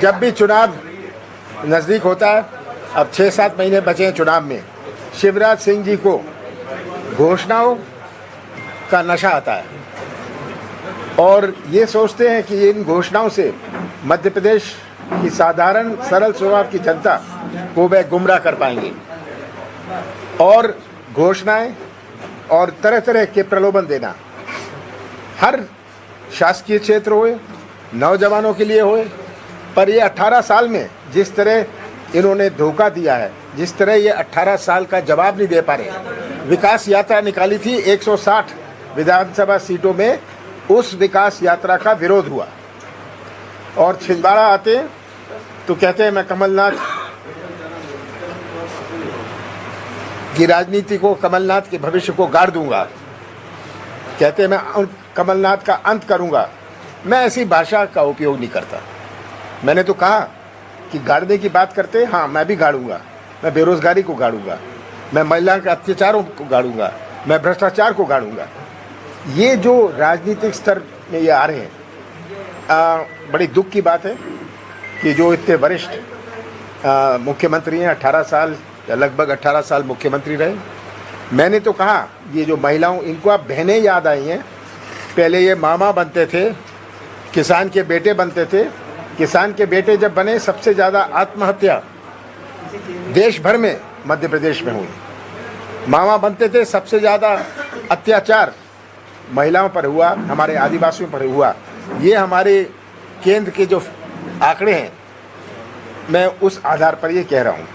जब भी चुनाव नज़दीक होता है, अब 6-7 महीने बचे हैं चुनाव में, शिवराज सिंह जी को घोषणाओं का नशा आता है और ये सोचते हैं कि इन घोषणाओं से मध्य प्रदेश की साधारण सरल स्वभाव की जनता को वह गुमराह कर पाएंगे और घोषणाएं और तरह तरह के प्रलोभन देना हर शासकीय क्षेत्र होए, नौजवानों के लिए होए, पर ये 18 साल में जिस तरह इन्होंने धोखा दिया है, जिस तरह ये 18 साल का जवाब नहीं दे पा रहे। विकास यात्रा निकाली थी 160 विधानसभा सीटों में, उस विकास यात्रा का विरोध हुआ और छिंदवाड़ा आते हैं तो कहते हैं मैं कमलनाथ की राजनीति को, कमलनाथ के भविष्य को गाड़ दूंगा, कहते हैं मैं कमलनाथ का अंत करूंगा। मैं ऐसी भाषा का उपयोग नहीं करता। मैंने तो कहा कि गाड़ने की बात करते, हाँ मैं भी गाड़ूंगा, मैं बेरोजगारी को गाड़ूंगा, मैं महिला के अत्याचारों को गाड़ूंगा, मैं भ्रष्टाचार को गाड़ूंगा। ये जो राजनीतिक स्तर में ये आ रहे हैं, बड़ी दुख की बात है कि जो इतने वरिष्ठ मुख्यमंत्री हैं, 18 साल या लगभग 18 साल मुख्यमंत्री रहे। मैंने तो कहा ये जो महिलाओं, इनको अब बहनें याद आई हैं। पहले ये मामा बनते थे, किसान के बेटे बनते थे। किसान के बेटे जब बने, सबसे ज़्यादा आत्महत्या देश भर में मध्य प्रदेश में हुई। मामा बनते थे, सबसे ज़्यादा अत्याचार महिलाओं पर हुआ, हमारे आदिवासियों पर हुआ। ये हमारे केंद्र के जो आंकड़े हैं, मैं उस आधार पर ये कह रहा हूँ।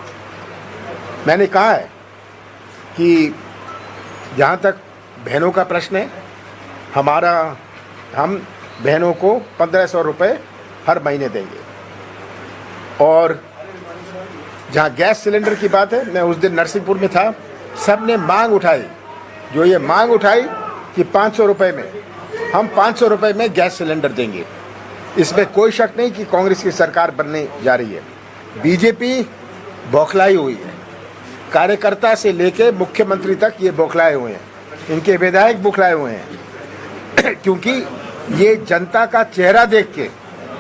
मैंने कहा है कि जहाँ तक बहनों का प्रश्न है, हम बहनों को 1500 रुपये हर महीने देंगे। और जहाँ गैस सिलेंडर की बात है, मैं उस दिन नरसिंहपुर में था, सब ने मांग उठाई, जो ये मांग उठाई कि 500 रुपये में, हम 500 रुपये में गैस सिलेंडर देंगे। इसमें कोई शक नहीं कि कांग्रेस की सरकार बनने जा रही है। बीजेपी बौखलाई हुई है, कार्यकर्ता से लेके मुख्यमंत्री तक ये बौखलाए हुए हैं, इनके विधायक बौखलाए हुए हैं क्योंकि ये जनता का चेहरा देख के,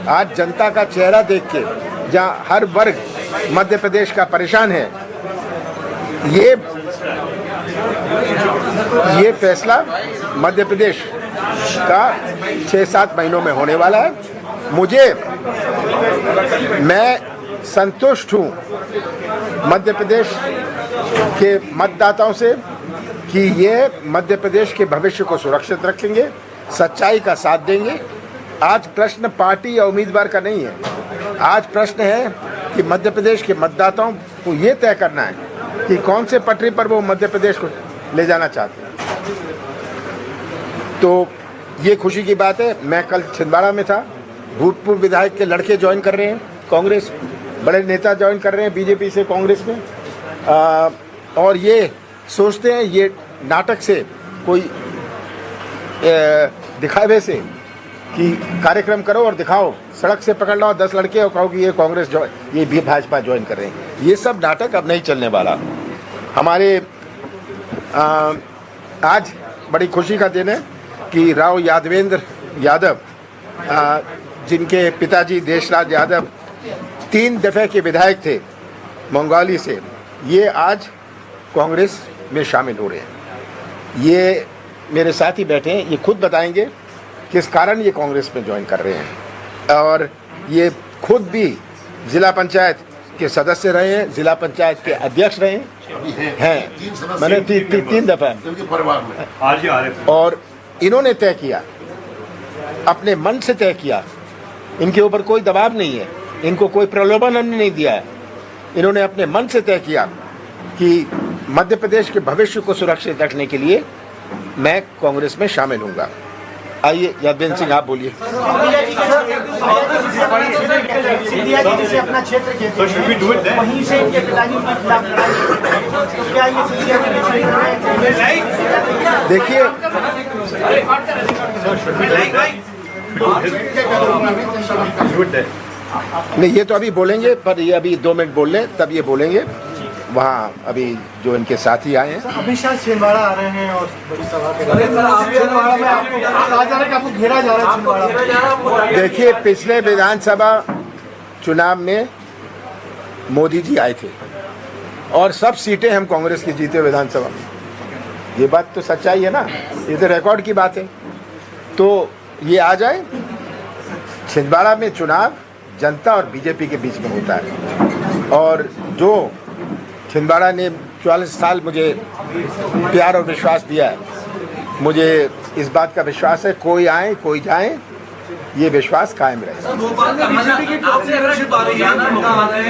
आज जनता का चेहरा देख के, जहाँ हर वर्ग मध्य प्रदेश का परेशान है, ये फैसला मध्य प्रदेश का 6-7 महीनों में होने वाला है। मैं संतुष्ट हूँ मध्य प्रदेश के मतदाताओं से कि ये मध्य प्रदेश के भविष्य को सुरक्षित रखेंगे, सच्चाई का साथ देंगे। आज प्रश्न पार्टी या उम्मीदवार का नहीं है, आज प्रश्न है कि मध्य प्रदेश के मतदाताओं को ये तय करना है कि कौन से पटरी पर वो मध्य प्रदेश को ले जाना चाहते हैं। तो ये खुशी की बात है। मैं कल छिंदवाड़ा में था, भूतपूर्व विधायक के लड़के ज्वाइन कर रहे हैं कांग्रेस, बड़े नेता ज्वाइन कर रहे हैं बीजेपी से कांग्रेस में, और ये सोचते हैं ये नाटक से, कोई दिखावे से कि कार्यक्रम करो और दिखाओ, सड़क से पकड़ लो 10 लड़के और कहो कि ये कांग्रेस ये भी भाजपा ज्वाइन कर रहे हैं। ये सब नाटक अब नहीं चलने वाला। हमारे आज बड़ी खुशी का दिन है कि राव यादवेंद्र यादव, जिनके पिताजी देशराज यादव 3 दफ़े के विधायक थे मंगोली से, ये आज कांग्रेस में शामिल हो रहे हैं। ये मेरे साथ ही बैठे हैं, ये खुद बताएंगे किस कारण ये कांग्रेस में ज्वाइन कर रहे हैं। और ये खुद भी जिला पंचायत के सदस्य रहे हैं, जिला पंचायत के अध्यक्ष रहे हैं। मैंने 3 दफ़ा, और इन्होंने तय किया, अपने मन से तय किया, इनके ऊपर कोई दबाव नहीं है, इनको कोई प्रलोभन हमने नहीं दिया है। इन्होंने अपने मन से तय किया कि मध्य प्रदेश के भविष्य को सुरक्षित रखने के लिए मैं कांग्रेस में शामिल होऊंगा। आइए यादवेंद्र सिंह, आप बोलिए। देखिए, नहीं ये तो अभी बोलेंगे, पर ये अभी 2 मिनट बोल लें तब ये बोलेंगे। वहाँ अभी जो इनके साथी आए हैं। अमित शाह छिंदवाड़ा आ रहे हैं और बड़ी सभा के छिंदवाड़ा में आपको कहा जा रहा है कि आपको घेरा जा रहा है छिंदवाड़ा। देखिए, पिछले विधानसभा चुनाव में मोदी जी आए थे और सब सीटें हम कांग्रेस की जीते विधानसभा में। ये बात तो सच्चाई है ना, ये तो रिकॉर्ड की बात है। तो ये आ जाए, छिंदवाड़ा में चुनाव जनता और बीजेपी के बीच में होता है और जो छिंदवाड़ा ने 44 साल मुझे प्यार और विश्वास दिया है, मुझे इस बात का विश्वास है, कोई आए कोई जाए, ये विश्वास कायम रहे। भोपाल में बीजेपी की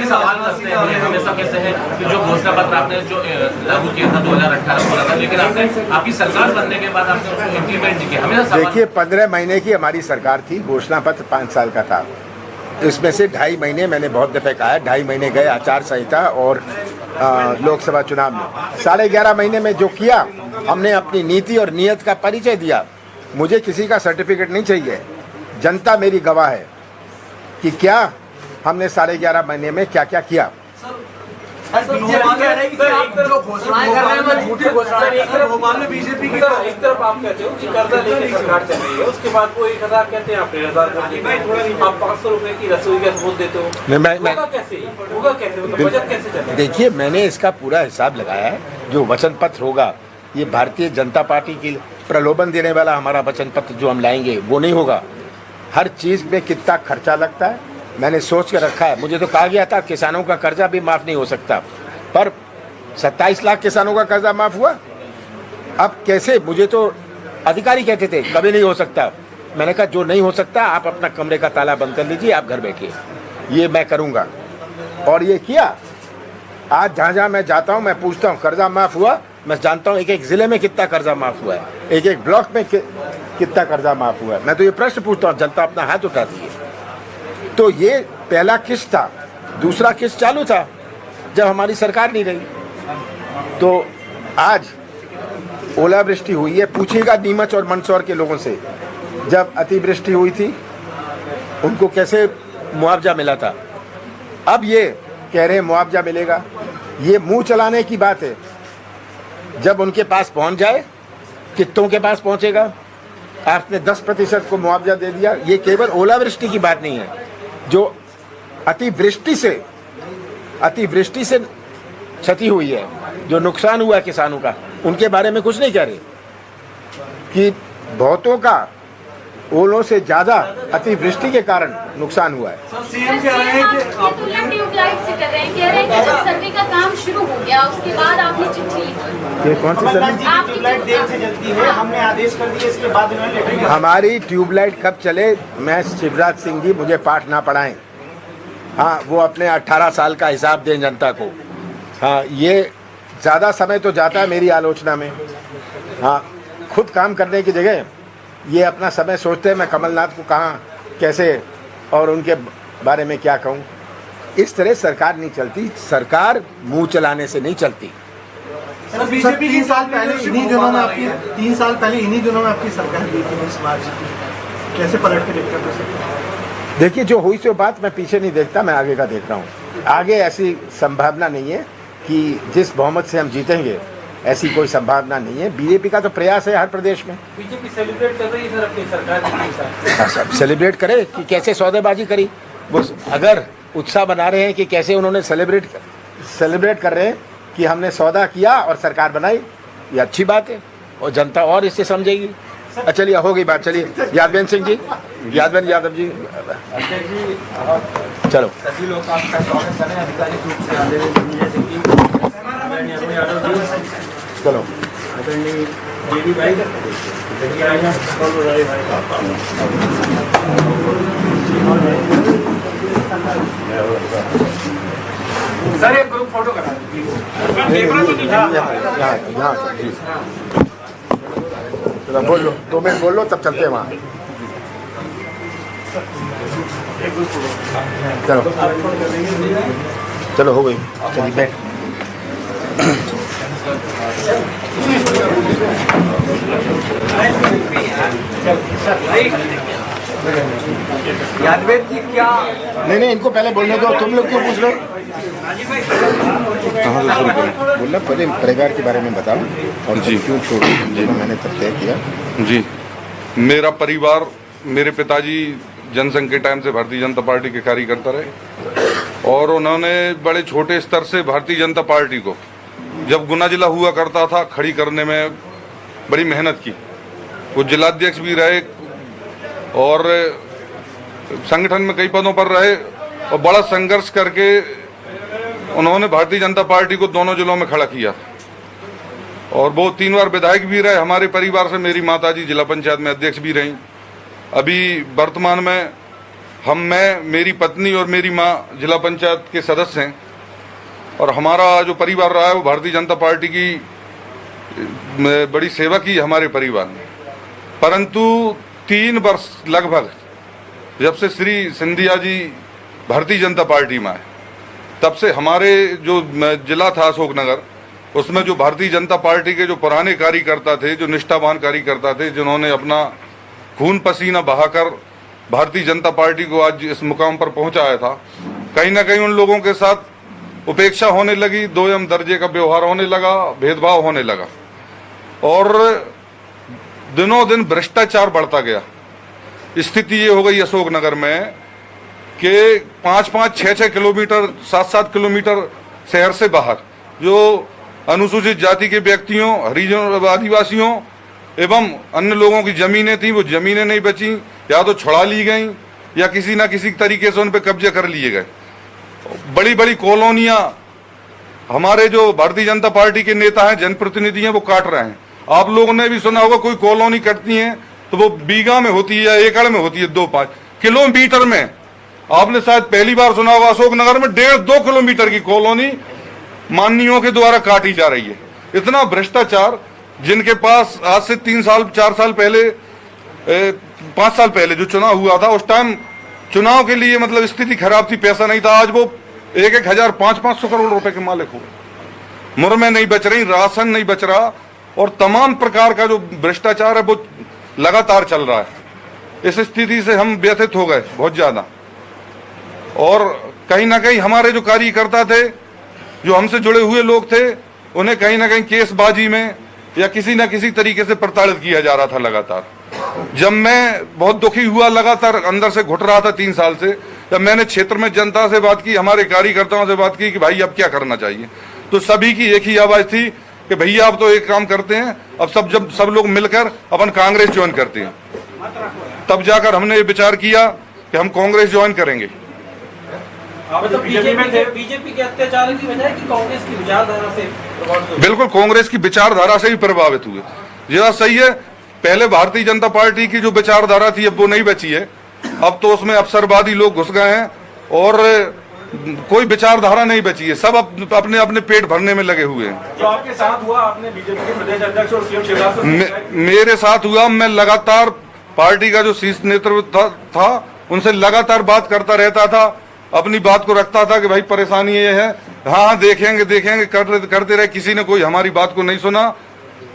सवाल करते हैं, हमेशा कहते हैं कि जो घोषणा पत्र आपने जो लागू किया था 2018 बोला था, लेकिन आपने आपकी सरकार बनने के बाद आपने उसको इम्प्लीमेंट नहीं किया। हमेशा देखिए, 15 महीने की हमारी सरकार थी, घोषणा पत्र 5 साल का था। इसमें से 2.5 महीने मैंने बहुत दफे कहा है, 2.5 महीने गए आचार संहिता और लोकसभा चुनाव में। 11.5 महीने में जो किया, हमने अपनी नीति और नीयत का परिचय दिया। मुझे किसी का सर्टिफिकेट नहीं चाहिए, जनता मेरी गवाह है कि क्या हमने 11.5 महीने में क्या क्या किया। भोपाल में बीजेपी की एक तरफ आप कहते हो कि कर्जा लेके सरकार चल रही है, उसके बाद वो 1000 कहते हैं, आप 1000 आप 500 रुपए की रसोई गैस बोल देते हो। होगा कैसे, मतलब बजट कैसे चलेगा? देखिए, मैंने इसका पूरा हिसाब लगाया है। जो वचन पत्र होगा, ये भारतीय जनता पार्टी की प्रलोभन देने वाला हमारा वचन पत्र जो हम लाएंगे वो नहीं होगा। हर चीज़ में कितना खर्चा लगता है मैंने सोच के रखा है। मुझे तो कहा गया था किसानों का कर्जा भी माफ़ नहीं हो सकता, पर 27 लाख किसानों का कर्जा माफ़ हुआ। अब कैसे, मुझे तो अधिकारी कहते थे कभी नहीं हो सकता। मैंने कहा जो नहीं हो सकता, आप अपना कमरे का ताला बंद कर लीजिए, आप घर बैठिए, ये मैं करूँगा। और ये किया। आज जहाँ जहाँ मैं जाता हूँ मैं पूछता हूँ कर्जा माफ़ हुआ। मैं जानता हूँ एक एक ज़िले में कितना कर्जा माफ़ हुआ है, एक एक ब्लॉक में कितना कर्जा माफ़ हुआ है। मैं तो ये प्रश्न पूछता हूँ, जनता अपना हाथ उठाती है। तो ये पहला किस्त था। दूसरा किस्त चालू था जब हमारी सरकार नहीं रही। तो आज ओलावृष्टि हुई है, पूछिएगा नीमच और मंदसौर के लोगों से, जब अतिवृष्टि हुई थी उनको कैसे मुआवजा मिला था। अब ये कह रहे हैं मुआवजा मिलेगा। ये मुंह चलाने की बात है। जब उनके पास पहुंच जाए, कितों के पास पहुंचेगा। आपने 10% को मुआवजा दे दिया। ये केवल ओलावृष्टि की बात नहीं है, जो अतिवृष्टि से क्षति हुई है, जो नुकसान हुआ है किसानों का, उनके बारे में कुछ नहीं कह रहे कि बहुतों का ओलों से ज्यादा अतिवृष्टि के कारण नुकसान हुआ है। सीएम कह रहे हैं कि ट्यूबलाइट से कर रहे हैं, कह रहे हैं कि जब सर्वे का काम शुरू हो गया उसके बाद आपने चिट्ठी लिखी। ये कौन सी सर्वे? ट्यूबलाइट देर से जलती है, हमने आदेश कर दिया, इसके बाद उन्होंने लेटर। हमारी ट्यूबलाइट कब चले, मैं शिवराज सिंह जी मुझे पाठ ना पढ़ाएं। हाँ, वो अपने 18 साल का हिसाब दें जनता को। हाँ, ये ज़्यादा समय तो जाता है मेरी आलोचना में। हाँ, खुद काम करने की जगह ये अपना समय सोचते हैं मैं कमलनाथ को कहाँ कैसे और उनके बारे में क्या कहूँ। इस तरह सरकार नहीं चलती। सरकार मुंह चलाने से नहीं चलती। बीजेपी 3 साल पहले इन्हीं दिनों में आपकी 3 साल पहले इन्हीं दिनों में आपकी सरकार गई थी समाज की, कैसे पलट के देखते हैं? देखिए, जो हुई सो बात, मैं पीछे नहीं देखता, मैं आगे का देख रहा हूँ। आगे ऐसी संभावना नहीं है कि जिस बहुमत से हम जीतेंगे, ऐसी कोई संभावना नहीं है। बीजेपी का तो प्रयास है हर प्रदेश में। बीजेपी सेलिब्रेट कर रही है सर अपनी सरकार की। सेलिब्रेट करे कि कैसे सौदेबाजी करी। वो अगर उत्साह बना रहे हैं कि कैसे उन्होंने सेलिब्रेट कर रहे हैं कि हमने सौदा किया और सरकार बनाई, ये अच्छी बात है और जनता और इससे समझेगी। चलिए, हो गई बात। चलिए, यादवेंद्र सिंह जी, यादव जी, चलो। सभी लोग आपका स्वागत करें आधिकारिक रूप से आदरणीय जैसे कि यादव जी, चलो आदरणीय जेडी भाई, सर एक ग्रुप फोटो करा बोल लो, 2 मिनट बोल लो, तब चलते हैं वहाँ। चलो चलो, हो गई। चलिए बैठ। यादवेद जी क्या नहीं, इनको पहले बोलने दो, तुम लोग क्यों पूछ रहे हो? बोलना पहले परिवार के बारे में बताओ और जी। क्यों छोड़ो, जी मैंने तब तय किया। जी, मेरा परिवार, मेरे पिताजी जनसंघ के टाइम से भारतीय जनता पार्टी के कार्यकर्ता रहे और उन्होंने बड़े छोटे स्तर से भारतीय जनता पार्टी को, जब गुना जिला हुआ करता था, खड़ी करने में बड़ी मेहनत की। वो जिलाध्यक्ष भी रहे और संगठन में कई पदों पर रहे और बड़ा संघर्ष करके उन्होंने भारतीय जनता पार्टी को दोनों जिलों में खड़ा किया और वो 3 बार विधायक भी रहे। हमारे परिवार से मेरी माताजी जिला पंचायत में अध्यक्ष भी रहीं। अभी वर्तमान में मैं, मेरी पत्नी और मेरी माँ जिला पंचायत के सदस्य हैं और हमारा जो परिवार रहा है वो भारतीय जनता पार्टी की बड़ी सेवा की हमारे परिवार ने। परंतु 3 वर्ष लगभग जब से श्री सिंधिया जी भारतीय जनता पार्टी में आए, तब से हमारे जो जिला था अशोकनगर, उसमें जो भारतीय जनता पार्टी के जो पुराने कार्यकर्ता थे, जो निष्ठावान कार्यकर्ता थे, जिन्होंने अपना खून पसीना बहाकर भारतीय जनता पार्टी को आज इस मुकाम पर पहुंचाया था, कहीं ना कहीं उन लोगों के साथ उपेक्षा होने लगी, दोयम दर्जे का व्यवहार होने लगा, भेदभाव होने लगा और दिनों दिन भ्रष्टाचार बढ़ता गया। स्थिति ये हो गई अशोकनगर में कि 5-5, 6-6 किलोमीटर, 7-7 किलोमीटर शहर से बाहर जो अनुसूचित जाति के व्यक्तियों, हरिजनों, आदिवासियों एवं अन्य लोगों की जमीनें थी, वो जमीनें नहीं बची, या तो छुड़ा ली गई या किसी न किसी तरीके से उन पर कब्जे कर लिए गए। बड़ी बड़ी कॉलोनियां हमारे जो भारतीय जनता पार्टी के नेता हैं, जनप्रतिनिधि हैं, वो काट रहे हैं। आप लोगों ने भी सुना होगा, कोई कॉलोनी कटती है तो वो बीघा में होती है या एकड़ में होती है, 2-5 किलोमीटर में। आपने शायद पहली बार सुना होगा, अशोकनगर में 1.5-2 किलोमीटर की कॉलोनी माननीयों के द्वारा काटी जा रही है। इतना भ्रष्टाचार, जिनके पास आज से 3 साल 4 साल पहले 5 साल पहले जो चुनाव हुआ था, उस टाइम चुनाव के लिए मतलब स्थिति खराब थी, पैसा नहीं था। आज वो 1-1 हजार 500-500 करोड़ रुपए के मालिक हो गए। मुर्में नहीं बच रही, राशन नहीं बच रहा और तमाम प्रकार का जो भ्रष्टाचार है वो लगातार चल रहा है। इस स्थिति से हम व्यथित हो गए बहुत ज्यादा और कहीं ना कहीं हमारे जो कार्यकर्ता थे, जो हमसे जुड़े हुए लोग थे, उन्हें कहीं ना कहीं केसबाजी में या किसी न किसी तरीके से प्रताड़ित किया जा रहा था लगातार। जब मैं बहुत दुखी हुआ, लगातार अंदर से घुट रहा था 3 साल से, जब मैंने क्षेत्र में जनता से बात की, हमारे कार्यकर्ताओं से बात की कि भाई अब क्या करना चाहिए, तो सभी की एक ही आवाज थी कि भैया आप तो एक काम करते हैं, अब जब सब लोग मिलकर अपन कांग्रेस ज्वाइन करते हैं। तब जाकर हमने ये विचार किया कि हम कांग्रेस ज्वाइन करेंगे। मतलब बीजेपी के अत्याचार की वजह कि कांग्रेस की विचारधारा से प्रभावित हुए? बिल्कुल, कांग्रेस की विचारधारा से ही प्रभावित हुए। यह सही है, पहले भारतीय जनता पार्टी की जो विचारधारा थी अब वो नहीं बची है। अब तो उसमें अवसरवादी लोग घुस गए हैं और कोई विचारधारा नहीं बची है, सब अपने अपने पेट भरने में लगे हुए हैं। जो आपके साथ हुआ, आपने बीजेपी के प्रदेश अध्यक्ष और सीएम शिवराज से मेरे साथ हुआ, मैं लगातार पार्टी का जो शीर्ष नेतृत्व था उनसे लगातार बात करता रहता था, अपनी बात को रखता था कि भाई परेशानी ये है, हाँ देखेंगे करते रहे। किसी ने कोई हमारी बात को नहीं सुना,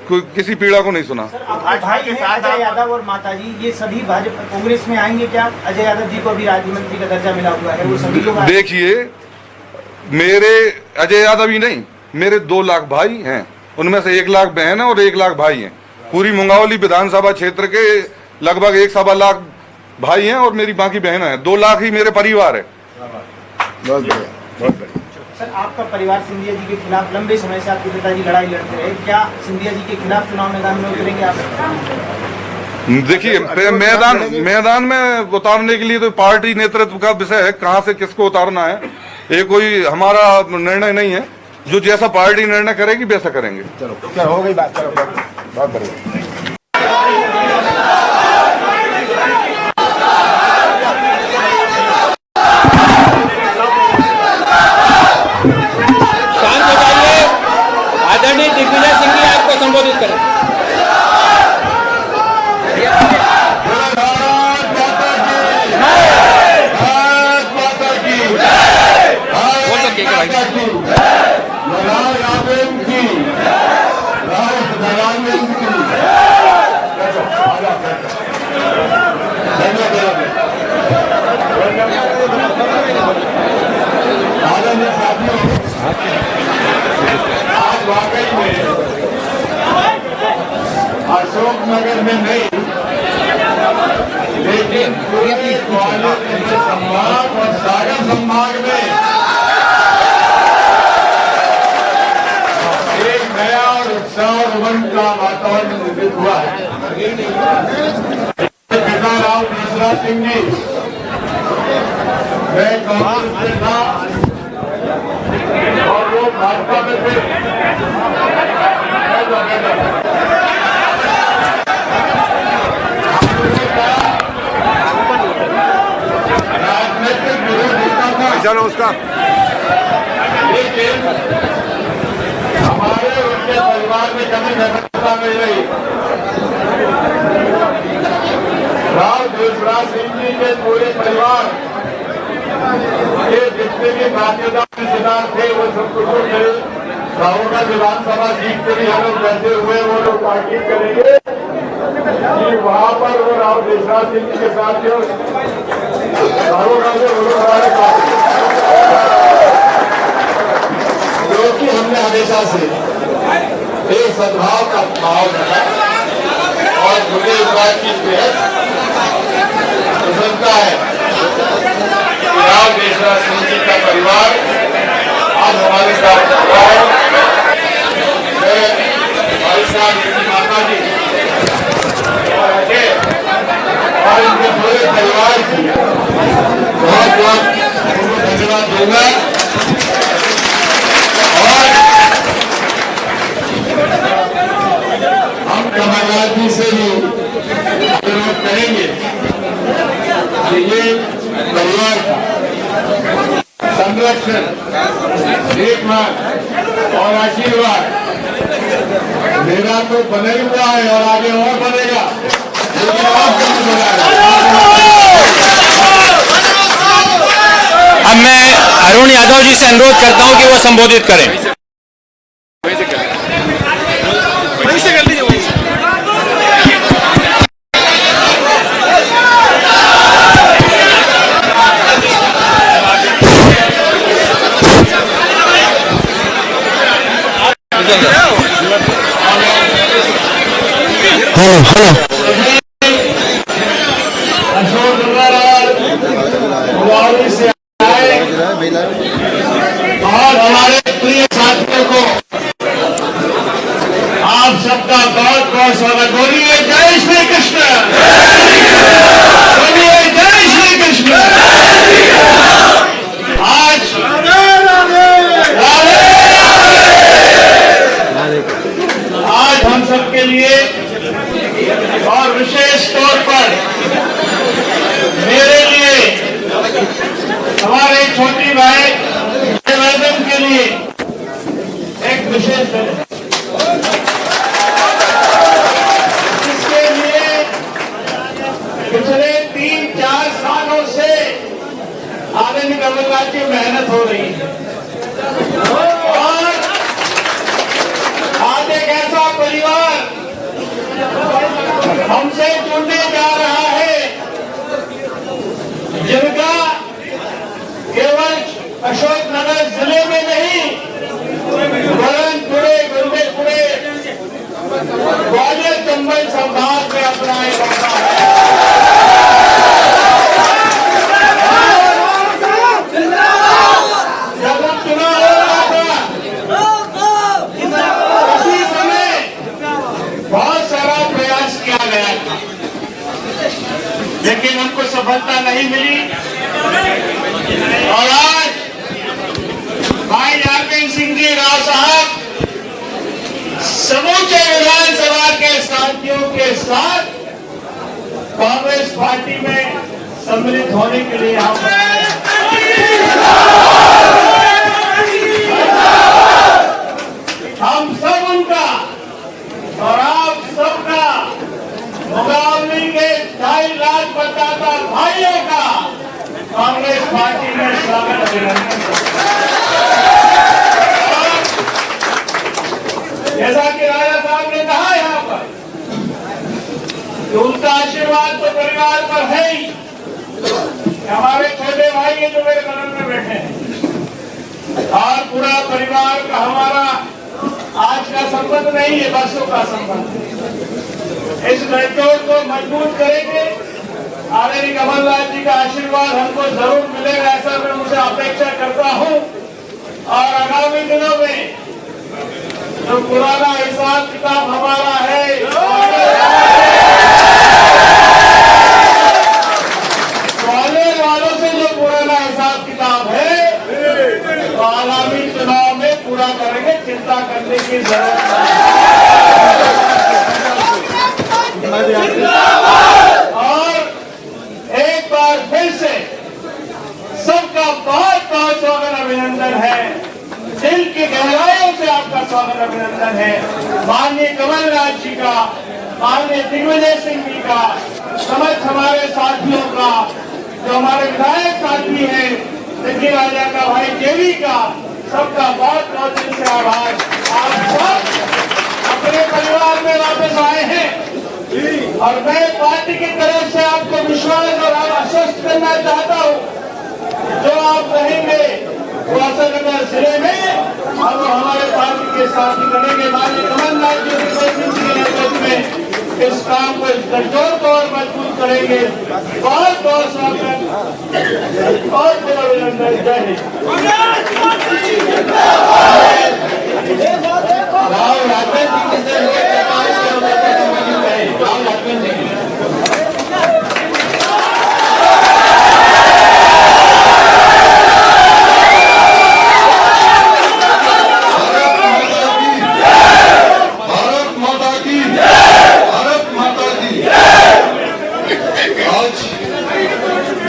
कोई किसी पीड़ा को नहीं सुना। भाई के साथ अजय यादव और माताजी, ये सभी भाजपा कांग्रेस में आएंगे क्या? अजय यादव जी को भी राज्य मंत्री का दर्जा मिला हुआ है, वो सभी लोग देखिए, मेरे अजय यादव ही नहीं, मेरे 2 लाख भाई हैं, उनमें से 1 लाख बहन है और 1 लाख भाई हैं। पूरी मुंगावली विधानसभा क्षेत्र के लगभग 1-1.25 लाख भाई हैं और मेरी बाकी बहन है। 2 लाख ही मेरे परिवार है। बहुत बढ़िया, बहुत बढ़िया। सर, आपका परिवार सिंधिया जी के खिलाफ लंबे समय से आपके पिताजी लड़ाई लड़ते रहे, क्या सिंधिया जी के खिलाफ चुनाव मैदान में उतरेंगे आप? देखिए, मैदान में उतारने के लिए तो पार्टी नेतृत्व का विषय है, कहां से किसको उतारना है ये कोई हमारा निर्णय नहीं है। जो जैसा पार्टी निर्णय करेगी वैसा करेंगे। चलो हो गई बात, चलो बहुत बढ़िया। आदरणीय दिग्विजय सिंह जी आपको संबोधित करें। बोल सकते हैं भाई। आज वाकई में अशोकनगर में नहीं, लेकिन पूरे ग्वालियर संभाग और सागर संभाग में एक नया और उत्साह और उमंग का वातावरण निर्मित हुआ है। पिता राव मिश्रा सिंह जी, मैं कांग्रेस में था और वो भाजपा में थे। राजनीतिक विरोधिता था, चलो उसका लेकिन हमारे उनके परिवार में कभी व्यवस्था मिल रही। राव देवराज सिंह जी के पूरे परिवार के जितने भी बाध्यता रिश्तेदार थे वो सब कुछ मेरे दारोगा विधानसभा सीट पे भी हम लोग बैठे हुए वो लोग ताकीद करेंगे कि वहाँ पर वो राव देवराज सिंह जी के साथ जो दारोगा से वो लोग हमारे क्योंकि हमने हमेशा से एक सद्भाव का भाव रखा और मुझे इस बात की बेहद प्रसन्नता है राव देशराज सिंह जी का परिवार आज हमारे साथ हुआ है। मैं हमारे साथ इनकी माता जी और अजय और इनके पूरे परिवार की बहुत बहुत धन्यवाद दूंगा। और हम कमलनाथ जी से भी अनुरोध करेंगे कि ये परिवार का संरक्षण, देखभाल और आशीर्वाद मेरा तो बना ही हुआ है और आगे और बनेगा, लेकिन आपको भी बनाएगा। अब मैं अरुण यादव जी से अनुरोध करता हूं कि वो संबोधित करें। वहीं से कर लीजिए, वहीं से। अशोकनगर और से आए और हमारे प्रिय साथियों को आप सबका बहुत बहुत स्वागत। बोलिए जय श्री कृष्ण, बोलिए जय श्री कृष्ण। आज हम सबके लिए और विशेष तौर पर मेरे लिए, हमारे छोटी भाई मैडम के लिए एक विशेष दिन है, जिसके लिए पिछले 3-4 सालों से आनंद कमलनाथ की मेहनत हो रही है और आज एक ऐसा परिवार हमसे जुड़ने जा रहा है जिनका केवल अशोकनगर जिले में नहीं, बुरहानपुरे, गुंडेपुरे, ग्वालियर चंबल संभाग में अपना एक होता है। जब हम चुनाव हो रहा था उसी समय बहुत सारा प्रयास किया गया था, लेकिन हमको सफलता नहीं मिली। और आज भाई यारकेन सिंह जी राव साहब समूचे विधानसभा के साथियों के साथ कांग्रेस पार्टी में सम्मिलित होने के लिए हम सब उनका और आप सबका मुकाबले के 2.5 लाख मतदाता भाइयों का कांग्रेस पार्टी में स्वागत अभिनंदन करता हूं। जैसा कि राजा साहब ने कहा यहाँ पर कि उनका आशीर्वाद तो परिवार पर है ही, हमारे छोटे भाई ये जो मेरे बगल में बैठे हैं, और पूरा परिवार का हमारा आज का संबंध नहीं है, वर्षों का संबंध है। इस गठजोड़ को मजबूत करेंगे। आदरणीय कमलनाथ जी का आशीर्वाद हमको जरूर मिलेगा, ऐसा मैं मुझे अपेक्षा करता हूं। और आगामी दिनों में जो पुराना हिसाब किताब हमारा है, कॉलेज वालों से जो पुराना हिसाब किताब है, तो आगामी चुनाव में पूरा करेंगे, चिंता करने की जरूरत नहीं। और एक बार फिर से सबका बहुत बहुत स्वागत अभिनंदन है, दिल की गहराइयों से आपका स्वागत अभिनंदन है। माननीय कमलनाथ जी का, माननीय दिग्विजय सिंह जी का, समस्त हमारे साथियों का, जो हमारे विधायक साथी हैं, दिल्ली राजा का भाई केवी का, सबका बहुत बहुत दिल से आभार। आप सब अपने परिवार में वापस आए हैं और मैं पार्टी की तरफ से आपको विश्वास और आश्वस्त करना चाहता हूं, जो आप रहेंगे मुजफ्फरनगर जिले में, हम हमारे पार्टी के साथ ही करेंगे। माननीय कमलनाथ जी के नेतृत्व में इस काम को, इस गठजोड़ को और मजबूत करेंगे। बहुत बहुत स्वागत, बहुत बहुत अभिनंदन। जय हिंद। राहुल राजन जी के राहुल राजन जी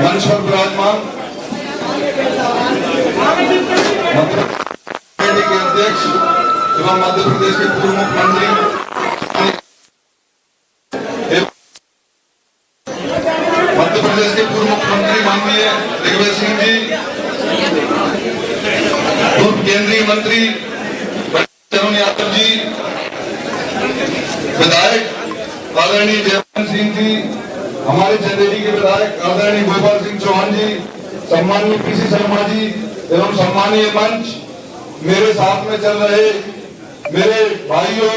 मंच पर विराजमान पार्टी के अध्यक्ष एवं मध्य प्रदेश के पूर्व मुख्यमंत्री माननीय दिग्विजय सिंह जी, पूर्व केंद्रीय मंत्री चरण यादव जी, विधायक आदरणीय जयवंत सिंह जी, हमारे चंदेरी के विधायक आदरणीय गोपाल सिंह चौहान जी, सम्मानीय पीसी शर्मा जी एवं सम्मानीय मंच, मेरे साथ में चल रहे मेरे भाइयों,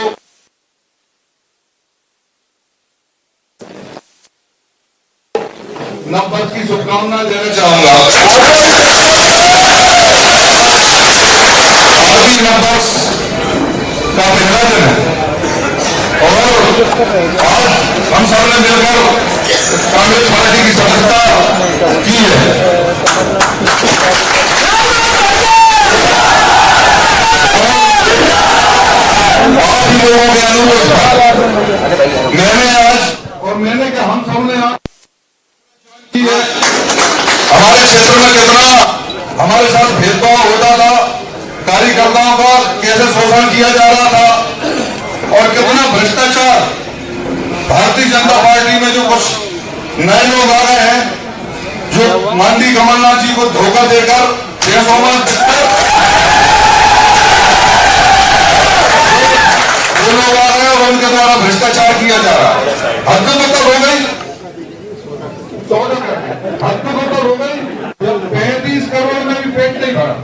नववर्ष की शुभकामनाएं देना चाहूंगा। आज नववर्ष का पहला दिन है और आज हम सबने मिलकर कांग्रेस पार्टी की सदस्यता की है। आप लोगों के अनुरोध था, मैंने आज और मैंने क्या हम सबने आज की है। हमारे क्षेत्र में कितना हमारे साथ भेदभाव होता था, कार्यकर्ताओं का कैसे शोषण किया जा रहा था और कितना भ्रष्टाचार। भारतीय जनता पार्टी में जो कुछ नए लोग आ गए हैं, जो माननीय कमलनाथ जी को धोखा देकर पैसों में वो लोग आ गए और उनके द्वारा भ्रष्टाचार किया जा रहा है। हद तो हो गई, हद तो हो गई। 35 करोड़ में भी पेट नहीं भरा।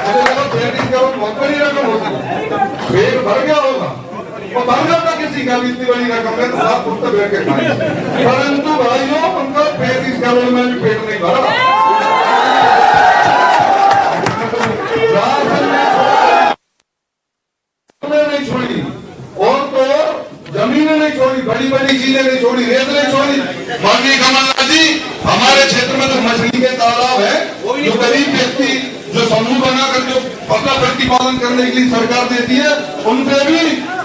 मुझे लगा 35 करोड़ बहुत बड़ी रकम होती है, पेट भर गया होगा और भर जाता किसी का भी, इतनी बड़ी रकम है तो आप खुद तो बैठ के खाएं। परंतु भाइयों, उनका 35 करोड़ में भी पेट नहीं भरा। नहीं छोड़ी और तो जमीनें नहीं छोड़ी, बड़ी बड़ी चीजें नहीं छोड़ी, रेत नहीं छोड़ी। माननीय कमलनाथ जी, हमारे क्षेत्र में तो मछली के तालाब है, जो गरीब व्यक्ति जो समूह बनाकर जो अपना प्रतिपालन करने के लिए सरकार देती है, उन पे भी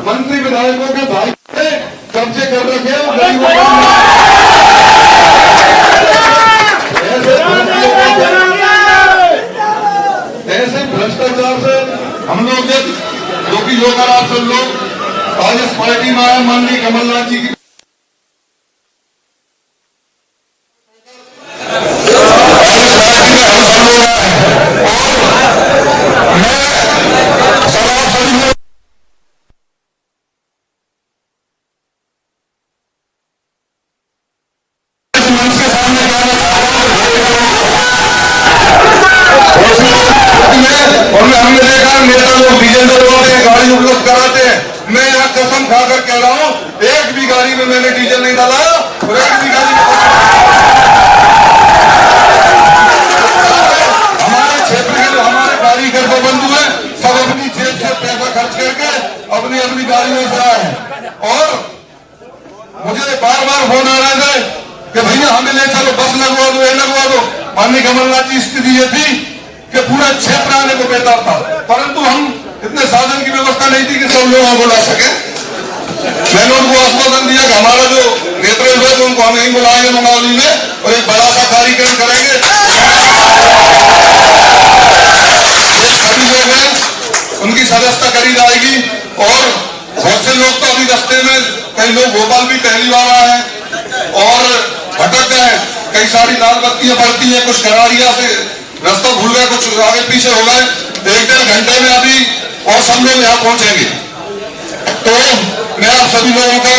मंत्री विधायकों के भाई ने कब्जे कर रखे हैं। ऐसे भ्रष्टाचार से हम लोग जो कि योगा आप सब लोग आज इस पार्टी में आए, माननीय कमलनाथ जी की उनमें हमने देखा नेता लोग डीजल डलवाते हैं, गाड़ी उपलब्ध कराते हैं। मैं यहाँ कसम खाकर कह रहा हूँ, एक भी गाड़ी में मैंने डीजल नहीं डाला और एक भी गाड़ी में हमारे क्षेत्र के जो हमारे कारीगर को बंधु हैं, सब अपनी जेब से पैसा खर्च करके अपनी अपनी गाड़ियों से आए हैं। और मुझे बार बार फोन आ रहे थे कि भैया हमें ले चलो, बस लगवा दो, ये लगवा दो। माननीय कमलनाथ की स्थिति ये थी कि पूरा क्षेत्र आने को बेहतर था, परंतु हम इतने साधन की व्यवस्था नहीं थी कि सब लोगों को ला सके। मैंने उनको आश्वासन दिया कि हमारा जो नेतृत्व है उनको हम यहीं बुलाएंगे मंगावली में और एक बड़ा सा कार्यक्रम करेंगे। सभी लोग हैं, उनकी सदस्यता करी जाएगी। और बहुत से लोग तो अभी रास्ते में, कई लोग भोपाल भी पहली बार आए हैं और भटक गए, कई सारी लाल बत्तियां बढ़ती हैं, कुछ करारिया से रास्ता भूल गए, कुछ आगे पीछे हो गए। 1-1.5 घंटे में अभी और सब लोग यहाँ पहुंचेंगे। तो मैं आप सभी लोगों का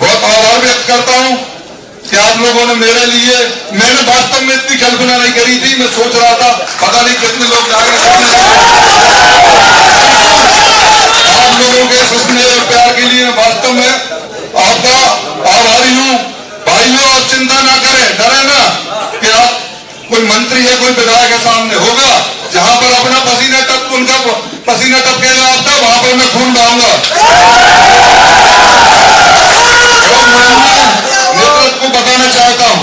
बहुत आभार व्यक्त करता हूँ कि आप लोगों ने मेरे लिए, मैंने वास्तव में इतनी कल्पना नहीं करी थी। मैं सोच रहा था पता नहीं कितने लोग जाएंगे। आप लोगों के स्नेह और प्यार के लिए मैं वास्तव में आपका आभारी हूँ। भाइयों, आप चिंता ना करें, डरे ना कि आप कोई मंत्री है, कोई विधायक के सामने होगा। जहां पर अपना पसीना उनका पसीना टपकेगा आपका, वहां पर मैं खून बहाऊंगा। नेतृत्व को बताना चाहता हूं,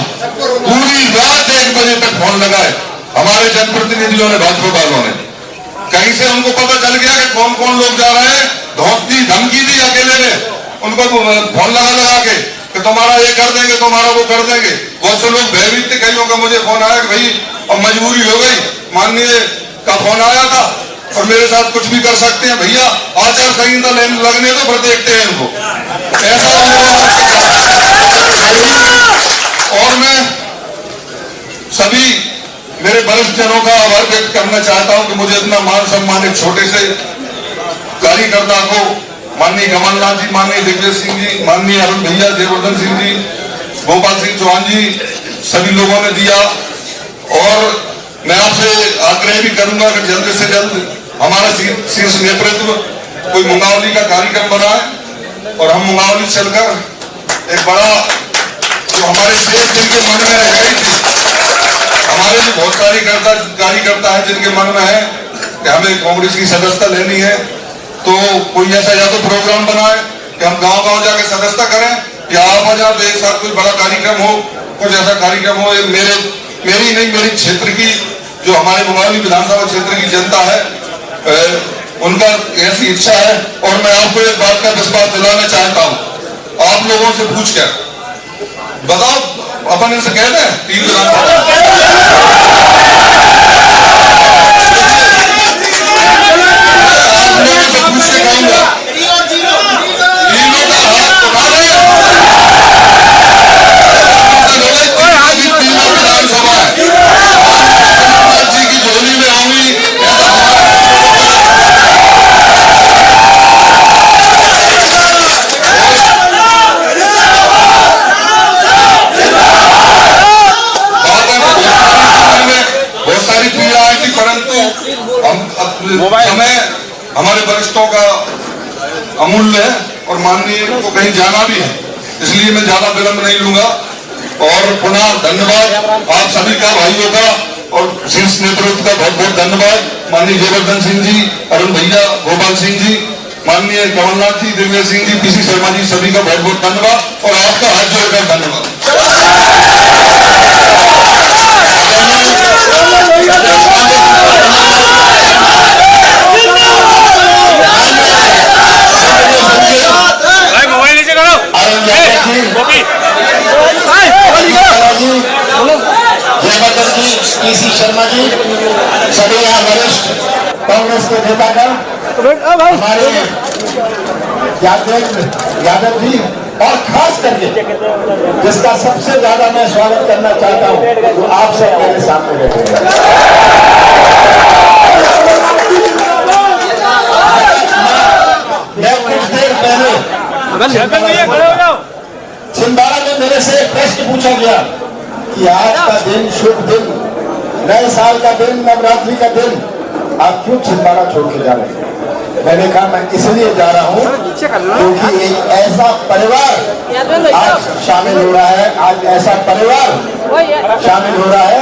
पूरी रात 1 बजे तक फोन लगाए हमारे जनप्रतिनिधियों ने, भाजपा वालों ने। कहीं से उनको पता चल गया कि कौन कौन लोग जा रहे हैं, धौंस दी, धमकी दी अकेले में उनको फोन लगा के कि तुम्हारा ये कर देंगे, तुम्हारा वो कर देंगे। बहुत से लोग भयभीत थे, कईयों का मुझे फोन आया कि भाई अब मजबूरी हो गई, माननीय का फोन आया था और मेरे साथ कुछ भी कर सकते हैं। भैया आचार संहिता लगने तो फिर देखते हैं इनको, ऐसा। और मैं सभी मेरे वरिष्ठ जनों का आभार व्यक्त करना चाहता हूं कि मुझे इतना मान सम्मान एक छोटे से कार्यकर्ता को, माननीय कमलनाथ जी, माननीय दिग्विजय सिंह जी, माननीय अरुण भैया, जयवर्धन सिंह जी, गोपाल सिंह चौहान जी, सभी लोगों ने दिया। और मैं आपसे आग्रह भी करूंगा कि जल्द से जल्द हमारा शीर्ष नेतृत्व कोई मुंगावली का कार्यक्रम बनाए और हम मुंगावली चलकर एक बड़ा, जो हमारे शेष जिनके मन में रह गई थी, हमारे भी बहुत सारी कार्यकर्ता है जिनके मन में है कि हमें कांग्रेस की सदस्यता लेनी है, तो कोई ऐसा या तो प्रोग्राम बनाए कि हम गांव-गांव जाके सदस्यता करें, या आप आ जाए तो एक साथ कोई बड़ा कार्यक्रम हो, कुछ ऐसा कार्यक्रम हो। मेरी नहीं, मेरी क्षेत्र की, जो हमारे मुंगावली विधानसभा क्षेत्र की जनता है, उनका ऐसी इच्छा है। और मैं आपको एक बात का विश्वास दिलाना चाहता हूं, आप लोगों से पूछ कर बताओ, अपन इनसे कहते हैं 3 विधानसभा, आप लोगों से पूछ के कहूंगा, तीनों का हाथ उठा दें। विधानसभा जी की झोली में होंगी, बहुत सारी पीड़ाएं थी, परंतु समय हमारे वरिष्ठों का अमूल्य है और माननीय को कहीं जाना भी है, इसलिए मैं ज्यादा विलंब नहीं लूंगा। और पुनः धन्यवाद आप सभी का, भाइयों का और शीर्ष नेतृत्व का बहुत बहुत धन्यवाद। माननीय जयवर्धन सिंह जी, अरुण भैया, गोपाल सिंह जी, माननीय कमलनाथ जी, दिग्विजय सिंह जी, पीसी शर्मा जी, सभी का बहुत बहुत धन्यवाद और आपका हाथ जोड़कर धन्यवाद। मोबाइल नीचे करो। जयवर्धन जी, पीसी शर्मा जी, सभी यहाँ वरिष्ठ कांग्रेस के नेतागण, हमारे यादव जी, और खास करके जिसका सबसे ज्यादा मैं स्वागत करना चाहता हूँ, तो आप सब मेरे सामने बैठे हैं। मैं कुछ देर पहले छिंदवाड़ा में मेरे से एक प्रश्न पूछा गया कि आज का दिन, शुभ दिन, नए साल का दिन, नवरात्रि का दिन, आप क्यों छिंदवाड़ा छोड़ के जा रहे हैं? मैंने कहा मैं इसलिए जा रहा हूँ क्योंकि एक ऐसा परिवार आज शामिल हो रहा है, आज ऐसा परिवार शामिल हो रहा है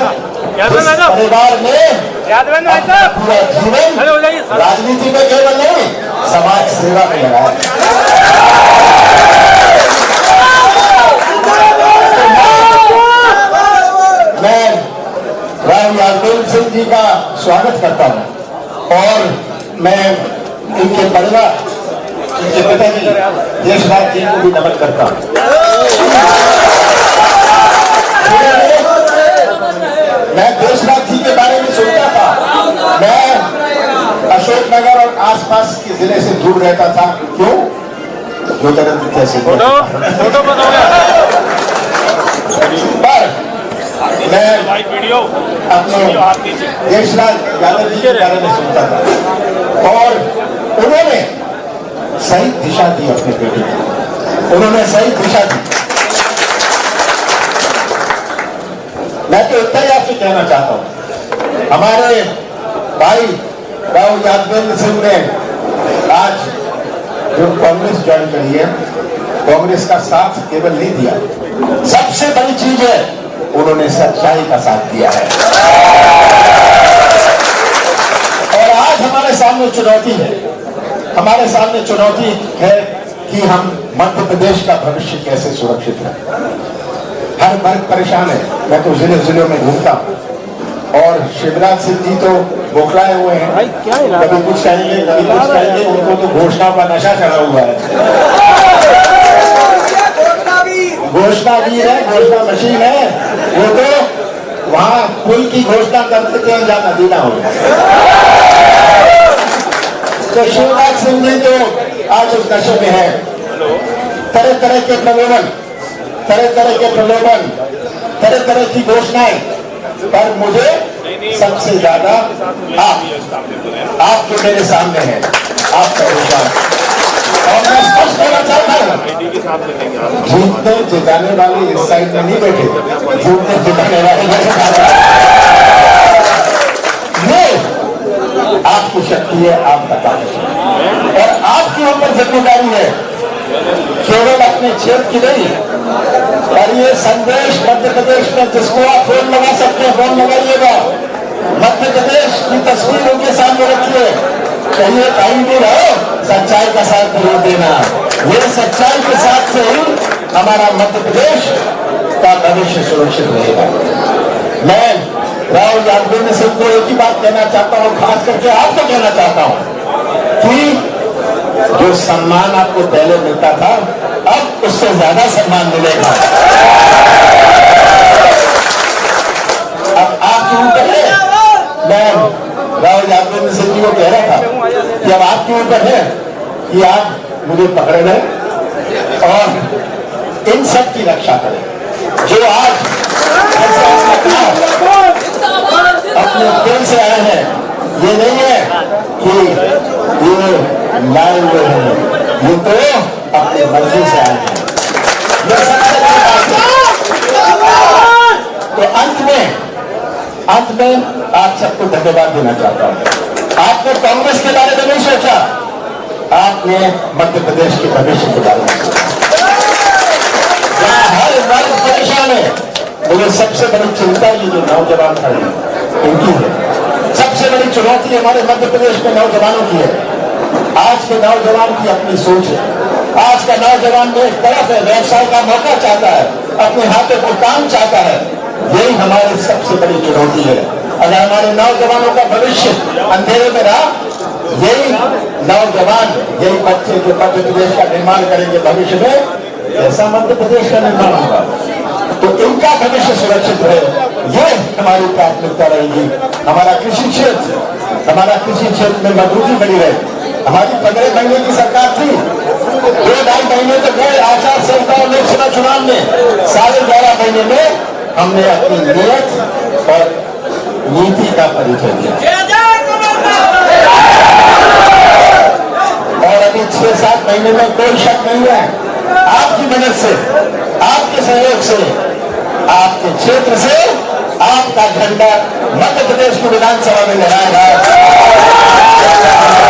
जिस परिवार में अपना पूरा जीवन राजनीति में केवल नहीं समाज सेवा में लगाया। मैं राव यादव सिंह जी का स्वागत करता हूँ और मैं इनके परिवार, इनके पिताजी देशराज जी को भी नमन करता हूँ। मैं देशराज जी के बारे में सोचता था, मैं अशोकनगर और आसपास के जिले से दूर रहता था। क्यों? ज्योतिरादित्य कैसे पर मैं अपने देशराज यादव जी के बारे में सोचता था और उन्होंने सही दिशा दी अपने बेटे को, उन्होंने सही दिशा दी। मैं तो इतना ही आपसे कहना चाहता हूं, हमारे भाई राव यादवेंद्र सिंह ने आज जो कांग्रेस ज्वाइन करी है, कांग्रेस का साथ केवल नहीं दिया, सबसे बड़ी चीज है उन्होंने सच्चाई का साथ दिया है। और आज हमारे सामने चुनौती है, हमारे सामने चुनौती है कि हम मध्य प्रदेश का भविष्य कैसे सुरक्षित है। हर वर्ग परेशान है। मैं तो जिले जिलों में घूमता हूँ और शिवराज सिंह जी तो बौखलाए हुए हैं, कभी कुछ कहेंगे कभी कुछ कहेंगे, उनको तो घोषणा का नशा चढ़ा हुआ है। घोषणावीर है, घोषणा मशीन है, वो तो वहां पुल की घोषणा करते थे जहाँ नदी ना हो। तो शिवराज सिंह जी तो आज उस नशे में है। तरह तरह के प्रलोभन, तरह तरह के प्रलोभन, तरह तरह की घोषणाएं, पर मुझे सबसे ज्यादा आप जो मेरे सामने हैं, आपका विश्वास। और मैं स्पष्ट कहना चाहता हूँ, जीतने जिताने वाले इस साइड में नहीं बैठे, जीतने जिताने वाले ये आपकी शक्ति है, आपका ताकत है और आपके ऊपर जिम्मेदारी है केवल अपने क्षेत्र की नहीं, पर ये संदेश मध्य प्रदेश में जिसको आप फोन लगा सकते हैं फोन लगाइएगा। मध्य प्रदेश की तस्वीर उनके सामने रखिए, कहिए कहीं भी रहो सच्चाई का साथ जरूर देना। ये सच्चाई के साथ से ही हमारा मध्य प्रदेश का भविष्य सुरक्षित रहेगा। मैं राव यादवेंद्र सिंह को एक ही बात कहना चाहता हूँ, खास करके आपको कहना चाहता हूँ कि जो सम्मान आपको पहले मिलता था, अब उससे ज्यादा सम्मान मिलेगा। अब आपके ऊपर है, मैं राव यादवेंद्र सिंह जी को कह रहा था कि अब आपके ऊपर है कि आप मुझे पकड़ लें और इन सब की रक्षा करें जो आज अपने दिल से आए हैं। ये नहीं है कि ये लाए हुए हैं, ये तो अपनी मर्जी से आए हैं। तो अंत में आप सबको धन्यवाद देना चाहता हूँ। आपने कांग्रेस के बारे में नहीं सोचा, आपने मध्य प्रदेश के भविष्य के बारे में सोचा। हर वर्ग परेशान है, मुझे सबसे बड़ी चिंता ये जो नौजवान खड़े हैं इनकी है। सबसे बड़ी चुनौती हमारे मध्य प्रदेश में नौजवानों की है। आज के नौजवान की अपनी सोच है। आज का नौजवान में एक तरफ है, व्यवसाय का मौका चाहता है, अपने हाथों को काम चाहता है। यही हमारी सबसे बड़ी चुनौती है। अगर हमारे नौजवानों का भविष्य अंधेरे में रहा, यही नौजवान, यही बच्चे जो मध्य प्रदेश का निर्माण करेंगे भविष्य में, ऐसा मध्य प्रदेश का निर्माण होगा। तो इनका भविष्य सुरक्षित रहे, ये हमारी प्राथमिकता रहेगी। हमारा कृषि क्षेत्र में मजबूती बनी रहे। हमारी 15 महीने की सरकार थी, 2-2.5 महीने तो गए आचार संहिता और लोकसभा चुनाव में, 11.5 महीने में हमने अपनी नीयत और नीति का परिचय दिया। और अभी 6-7 महीने में कोई शक नहीं है, आपकी मदद से, आपके सहयोग से, आपके क्षेत्र से आपका झंडा मध्य प्रदेश की विधानसभा में लहराएगा। है।